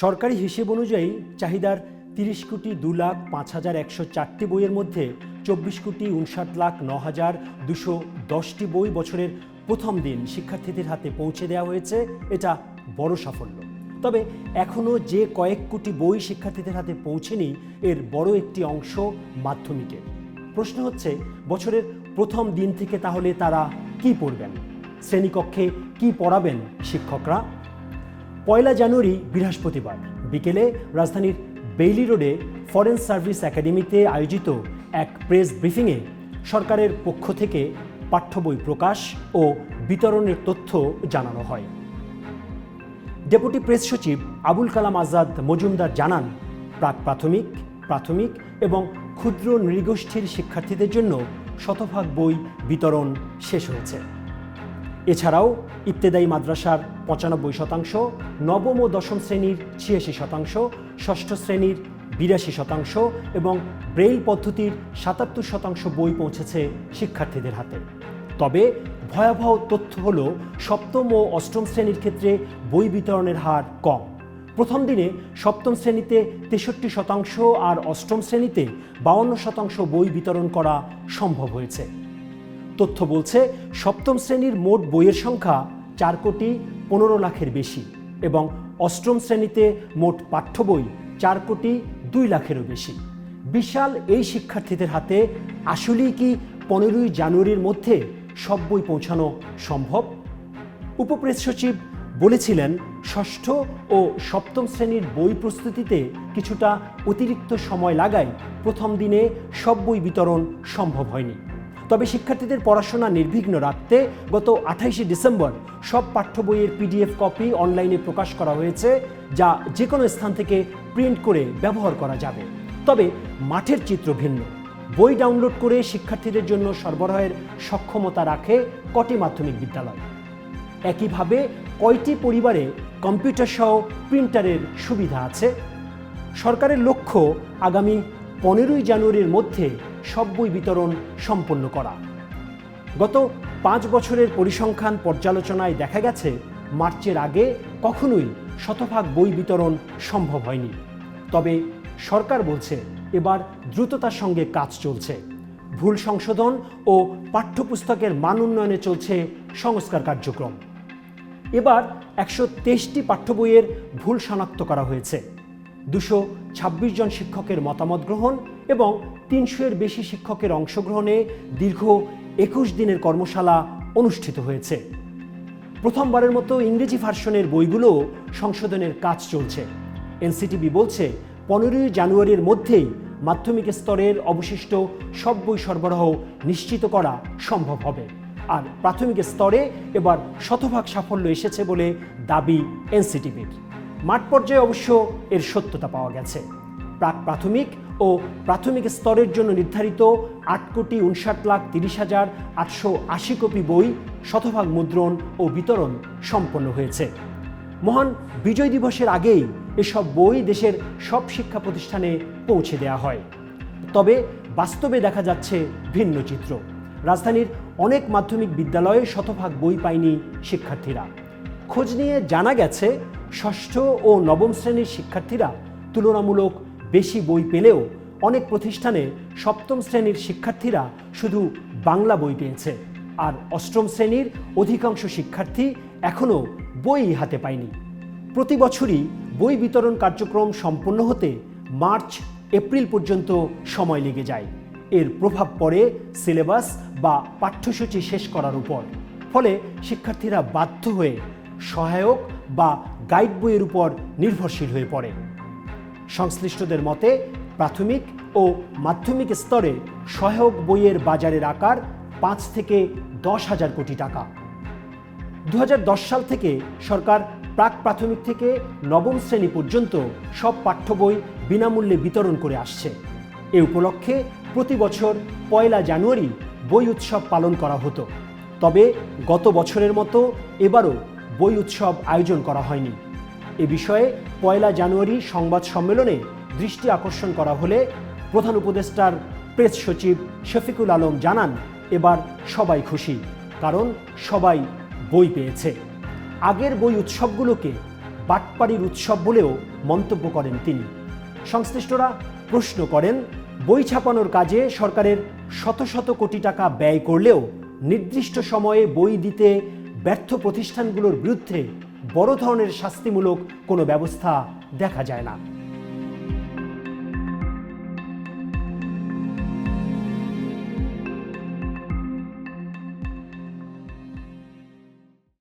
সরকারি হিসেব অনুযায়ী চাহিদার ৩০,২,০৫,১০৪টি বইয়ের মধ্যে ২৪,৫৯,৯,২১০টি বই বছরের প্রথম দিন শিক্ষার্থীদের হাতে পৌঁছে দেওয়া হয়েছে। এটা বড় সাফল্য। তবে এখনও যে কয়েক কোটি বই শিক্ষার্থীদের হাতে পৌঁছেনি এর বড় একটি অংশ মাধ্যমিকের। প্রশ্ন হচ্ছে, বছরের প্রথম দিন থেকে তাহলে তারা কি পড়বেন? শ্রেণীকক্ষে কি পড়াবেন শিক্ষকরা? ১ জানুয়ারি বৃহস্পতিবার বিকেলে রাজধানীর বেইলি রোডে ফরেন সার্ভিস একাডেমিতে আয়োজিত এক প্রেস ব্রিফিংয়ে সরকারের পক্ষ থেকে পাঠ্য বই প্রকাশ ও বিতরণের তথ্য জানানো হয়। ডেপুটি প্রেস সচিব আবুল কালাম আজাদ মজুমদার জানান, প্রাক-প্রাথমিক, প্রাথমিক এবং ক্ষুদ্র নৃগোষ্ঠীর শিক্ষার্থীদের জন্য শতভাগ বই বিতরণ শেষ হয়েছে। এছাড়াও ইবতেদায়ী মাদ্রাসার ৯৫%, নবম ও দশম শ্রেণীর ৮৬%, ষষ্ঠ শ্রেণীর ৮২% এবং ব্রেইল পদ্ধতির ৭৭% বই পৌঁছেছে শিক্ষার্থীদের হাতে। তবে ভয়াবহ তথ্য হল, সপ্তম ও অষ্টম শ্রেণীর ক্ষেত্রে বই বিতরণের হার কম। প্রথম দিনে সপ্তম শ্রেণীতে ৬৩% আর অষ্টম শ্রেণীতে ৫২% বই বিতরণ করা সম্ভব হয়েছে। তথ্য বলছে, সপ্তম শ্রেণীর মোট বইয়ের সংখ্যা ৪,১৫,০০,০০০-এর বেশি এবং অষ্টম শ্রেণীতে মোট পাঠ্য বই ৪,২,০০,০০০-এরও বেশি। বিশাল এই শিক্ষার্থীদের হাতে আসলেই কি ১৫ই জানুয়ারির মধ্যে সব বই পৌঁছানো সম্ভব? উপপ্রেস সচিব বলেছিলেন, ষষ্ঠ ও সপ্তম শ্রেণীর বই প্রস্তুতিতে কিছুটা অতিরিক্ত সময় লাগায় প্রথম দিনে সব বই বিতরণ সম্ভব হয়নি। তবে শিক্ষার্থীদের পড়াশোনা নির্বিঘ্ন রাখতে গত ২৮শে ডিসেম্বর সব পাঠ্য বইয়ের PDF কপি অনলাইনে প্রকাশ করা হয়েছে, যা যে কোনো স্থান থেকে প্রিন্ট করে ব্যবহার করা যাবে। তবে মাঠের চিত্র ভিন্ন। বই ডাউনলোড করে শিক্ষার্থীদের জন্য সরবরাহের সক্ষমতা রাখে কটি মাধ্যমিক বিদ্যালয়? একইভাবে কয়টি পরিবারে কম্পিউটার সহ প্রিন্টারের সুবিধা আছে? সরকারের লক্ষ্য আগামী ১৫ই জানুয়ারির মধ্যে সব বই বিতরণ সম্পন্ন করা। গত ৫ বছরের পরিসংখ্যান পর্যালোচনায় দেখা গেছে, মার্চের আগে কখনোই শতভাগ বই বিতরণ সম্ভব হয়নি। তবে সরকার বলছে, এবার দ্রুততার সঙ্গে কাজ চলছে। ভুল সংশোধন ও পাঠ্যপুস্তকের মান উন্নয়নে চলছে সংস্কার কার্যক্রম। এবার ১২৩টি পাঠ্য বইয়ের ভুল শনাক্ত করা হয়েছে। ২২৬ জন শিক্ষকের মতামত গ্রহণ এবং ৩০০-এর বেশি শিক্ষকের অংশগ্রহণে দীর্ঘ ২১ দিনের কর্মশালা অনুষ্ঠিত হয়েছে। প্রথমবারের মতো ইংরেজি ভার্সনের বইগুলো সংশোধনের কাজ চলছে। এনসিটিবি বলছে, ১৫ই জানুয়ারির মধ্যেই মাধ্যমিক স্তরের অবশিষ্ট সব বই সরবরাহ নিশ্চিত করা সম্ভব হবে। আর প্রাথমিক স্তরে এবার শতভাগ সাফল্য এসেছে বলে দাবি এনসিটিবির। মাঠ পর্যায়ে অবশ্য এর সত্যতা পাওয়া গেছে। প্রাক-প্রাথমিক ও প্রাথমিক স্তরের জন্য নির্ধারিত ৮,৬৯,৩০,৮৮০ কপি বই শতভাগ মুদ্রণ ও বিতরণ সম্পন্ন হয়েছে। মহান বিজয় দিবসের আগেই এসব বই দেশের সব শিক্ষা প্রতিষ্ঠানে পৌঁছে দেওয়া হয়। তবে বাস্তবে দেখা যাচ্ছে ভিন্ন চিত্র। রাজধানীর অনেক মাধ্যমিক বিদ্যালয়ে শতভাগ বই পায়নি শিক্ষার্থীরা। খোঁজ নিয়ে জানা গেছে, ষষ্ঠ ও নবম শ্রেণীর শিক্ষার্থীরা তুলনামূলক বেশি বই পেলেও অনেক প্রতিষ্ঠানে সপ্তম শ্রেণীর শিক্ষার্থীরা শুধু বাংলা বই পেয়েছে, আর অষ্টম শ্রেণীর অধিকাংশ শিক্ষার্থী এখনও বই হাতে পায়নি। প্রতি বছরই বই বিতরণ কার্যক্রম সম্পন্ন হতে মার্চ এপ্রিল পর্যন্ত সময় লেগে যায়। এর প্রভাব পড়ে সিলেবাস বা পাঠ্যসূচি শেষ করার উপর। ফলে শিক্ষার্থীরা বাধ্য হয়ে সহায়ক বা গাইড বইয়ের উপর নির্ভরশীল হয়ে পড়ে। সংশ্লিষ্টদের মতে, প্রাথমিক ও মাধ্যমিক স্তরে সহায়ক বইয়ের বাজারের আকার ৫ থেকে ১০,০০০ কোটি টাকা। ২০১০ সাল থেকে সরকার প্রাক-প্রাথমিক থেকে নবম শ্রেণী পর্যন্ত সব পাঠ্য বই বিনামূল্যে বিতরণ করে আসছে। এ উপলক্ষে প্রতি বছর ১ জানুয়ারি বই উৎসব পালন করা হতো। তবে গত বছরের মতো এবারও বই উৎসব আয়োজন করা হয়নি। এ বিষয়ে ১ জানুয়ারি সংবাদ সম্মেলনে দৃষ্টি আকর্ষণ করা হলে প্রধান উপদেষ্টার প্রেস সচিব শফিকুল আলম জানান, এবার সবাই খুশি, কারণ সবাই বই পেয়েছে। আগের বই উৎসবগুলোকে বাটপাড়ির উৎসব বলেও মন্তব্য করেন তিনি। সংশ্লিষ্টরা প্রশ্ন করেন, বই ছাপানোর কাজে সরকারের শত শত কোটি টাকা ব্যয় করলেও নির্দিষ্ট সময়ে বই দিতে ব্যর্থ প্রতিষ্ঠানগুলোর বিরুদ্ধে বড় ধরনের শাস্তিমূলক কোনো ব্যবস্থা দেখা যায় না।